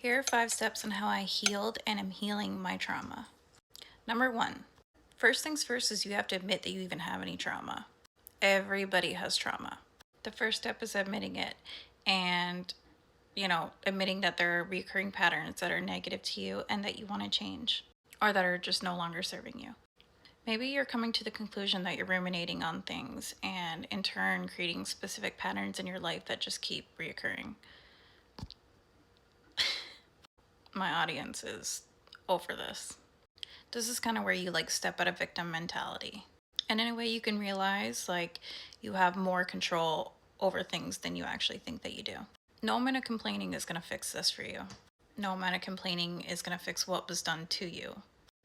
Here are 5 steps on how I healed and am healing my trauma. Number 1, first things first is you have to admit that you even have any trauma. Everybody has trauma. The first step is admitting it and, admitting that there are recurring patterns that are negative to you and that you want to change or that are just no longer serving you. Maybe you're coming to the conclusion that you're ruminating on things and in turn creating specific patterns in your life that just keep reoccurring. My audience is over this. This is kind of where you step out of victim mentality. And in a way you can realize you have more control over things than you actually think that you do. No amount of complaining is going to fix this for you. No amount of complaining is going to fix what was done to you.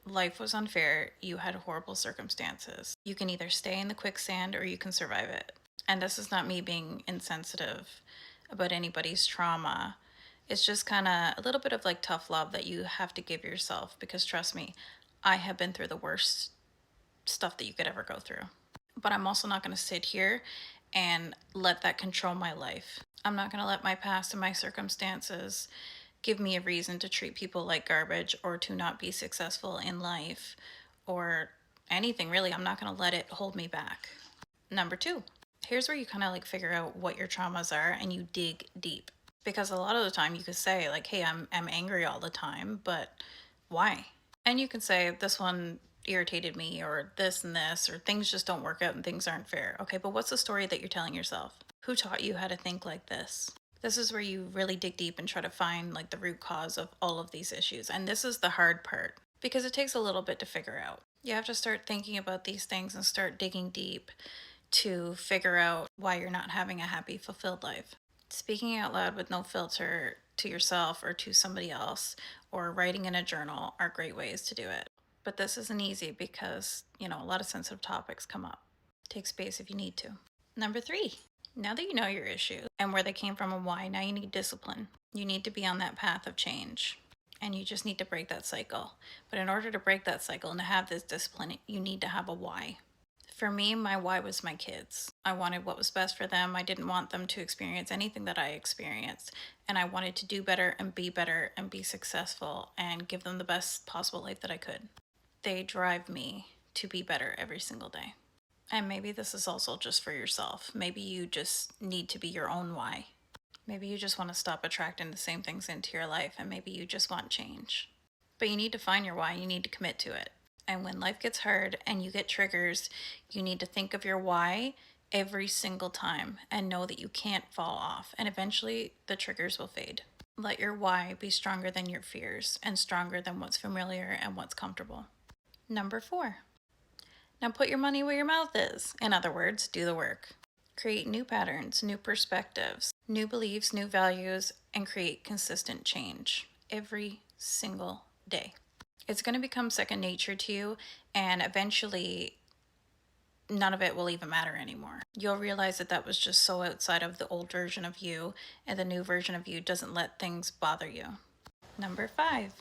Life was unfair. You had horrible circumstances. You can either stay in the quicksand or you can survive it. And this is not me being insensitive about anybody's trauma. It's just kind of a little bit of tough love that you have to give yourself, because trust me, I have been through the worst stuff that you could ever go through. But I'm also not going to sit here and let that control my life. I'm not going to let my past and my circumstances give me a reason to treat people like garbage or to not be successful in life or anything really. I'm not going to let it hold me back. Number 2, here's where you kind of figure out what your traumas are and you dig deep. Because a lot of the time you could say hey, I'm angry all the time, but why? And you can say this one irritated me or this and this, or things just don't work out and things aren't fair. Okay, but what's the story that you're telling yourself? Who taught you how to think like this? This is where you really dig deep and try to find the root cause of all of these issues. And this is the hard part because it takes a little bit to figure out. You have to start thinking about these things and start digging deep to figure out why you're not having a happy, fulfilled life. Speaking out loud with no filter to yourself or to somebody else, or writing in a journal, are great ways to do it. But this isn't easy because, a lot of sensitive topics come up. Take space if you need to. Number 3, now that you know your issues and where they came from and why, now you need discipline. You need to be on that path of change. And you just need to break that cycle. But in order to break that cycle and to have this discipline, you need to have a why. For me, my why was my kids. I wanted what was best for them. I didn't want them to experience anything that I experienced. And I wanted to do better and be successful and give them the best possible life that I could. They drive me to be better every single day. And maybe this is also just for yourself. Maybe you just need to be your own why. Maybe you just want to stop attracting the same things into your life, and maybe you just want change. But you need to find your why. You need to commit to it. And when life gets hard and you get triggers, you need to think of your why every single time and know that you can't fall off. And eventually the triggers will fade. Let your why be stronger than your fears and stronger than what's familiar and what's comfortable. Number 4, now put your money where your mouth is. In other words, do the work. Create new patterns, new perspectives, new beliefs, new values, and create consistent change every single day. It's going to become second nature to you, and eventually none of it will even matter anymore. You'll realize that that was just so outside of the old version of you, and the new version of you doesn't let things bother you. Number 5,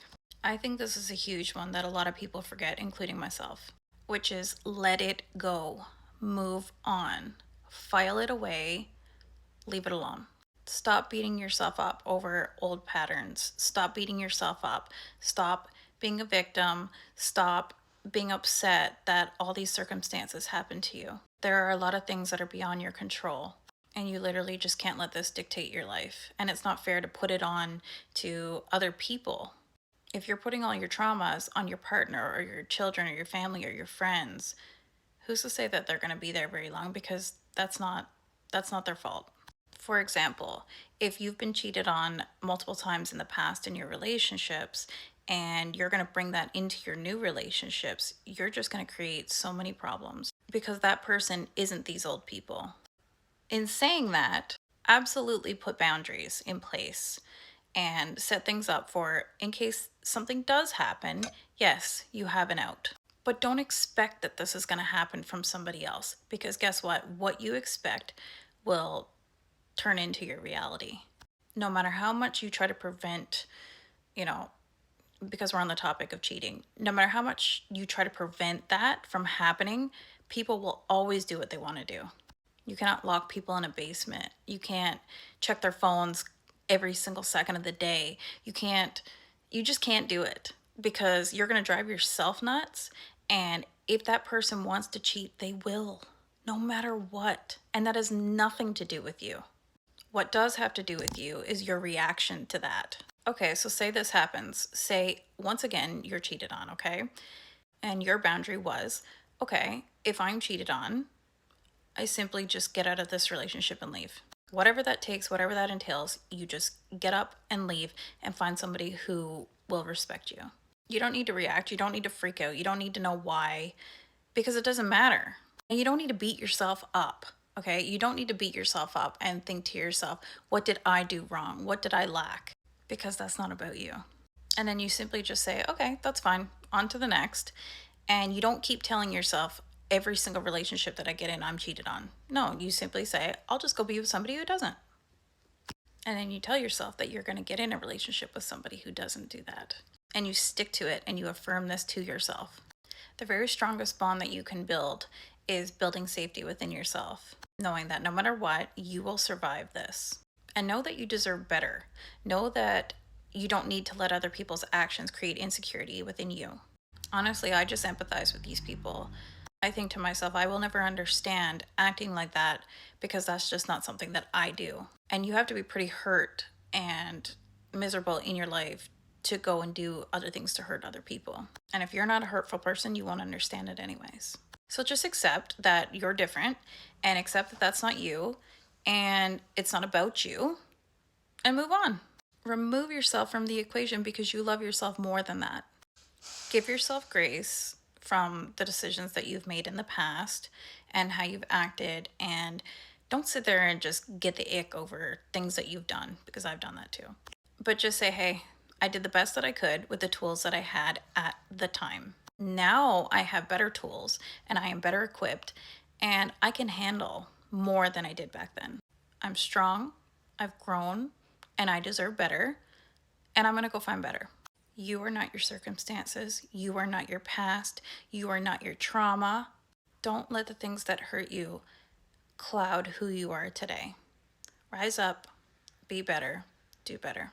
I think this is a huge one that a lot of people forget, including myself, which is let it go. Move on. File it away. Leave it alone. Stop beating yourself up over old patterns. Stop beating yourself up. Stop being a victim. Stop being upset that all these circumstances happen to you. There are a lot of things that are beyond your control, and you literally just can't let this dictate your life. And it's not fair to put it on to other people. If you're putting all your traumas on your partner or your children or your family or your friends, who's to say that they're going to be there very long? Because that's not their fault. For example, if you've been cheated on multiple times in the past in your relationships and you're going to bring that into your new relationships, you're just going to create so many problems because that person isn't these old people. In saying that, absolutely put boundaries in place and set things up for in case something does happen. Yes, you have an out. But don't expect that this is going to happen from somebody else, because guess what? What you expect will turn into your reality. No matter how much you try to prevent, because we're on the topic of cheating, no matter how much you try to prevent that from happening, people will always do what they want to do. You cannot lock people in a basement. You can't check their phones every single second of the day. You just can't do it because you're going to drive yourself nuts. And if that person wants to cheat, they will, no matter what. And that has nothing to do with you. What does have to do with you is your reaction to that. Okay, so say this happens. Say, once again, you're cheated on, okay? And your boundary was, okay, if I'm cheated on, I simply just get out of this relationship and leave. Whatever that takes, whatever that entails, you just get up and leave and find somebody who will respect you. You don't need to react. You don't need to freak out. You don't need to know why, because it doesn't matter. And you don't need to beat yourself up, okay? You don't need to beat yourself up and think to yourself, what did I do wrong? What did I lack? Because that's not about you. And then you simply just say, okay, that's fine. On to the next. And you don't keep telling yourself, every single relationship that I get in, I'm cheated on. No, you simply say, I'll just go be with somebody who doesn't. And then you tell yourself that you're going to get in a relationship with somebody who doesn't do that. And you stick to it and you affirm this to yourself. The very strongest bond that you can build is building safety within yourself, knowing that no matter what, you will survive this. And know that you deserve better. Know that you don't need to let other people's actions create insecurity within you. Honestly, I just empathize with these people. I think to myself, I will never understand acting like that because that's just not something that I do. And you have to be pretty hurt and miserable in your life to go and do other things to hurt other people. And if you're not a hurtful person, you won't understand it anyways. So just accept that you're different and accept that that's not you and it's not about you and move on. Remove yourself from the equation because you love yourself more than that. Give yourself grace from the decisions that you've made in the past and how you've acted, and don't sit there and just get the ick over things that you've done, because I've done that too. But just say, hey, I did the best that I could with the tools that I had at the time. Now I have better tools and I am better equipped and I can handle more than I did back then. I'm strong, I've grown, and I deserve better, and I'm going to go find better. You are not your circumstances. You are not your past. You are not your trauma. Don't let the things that hurt you cloud who you are today. Rise up, be better, do better.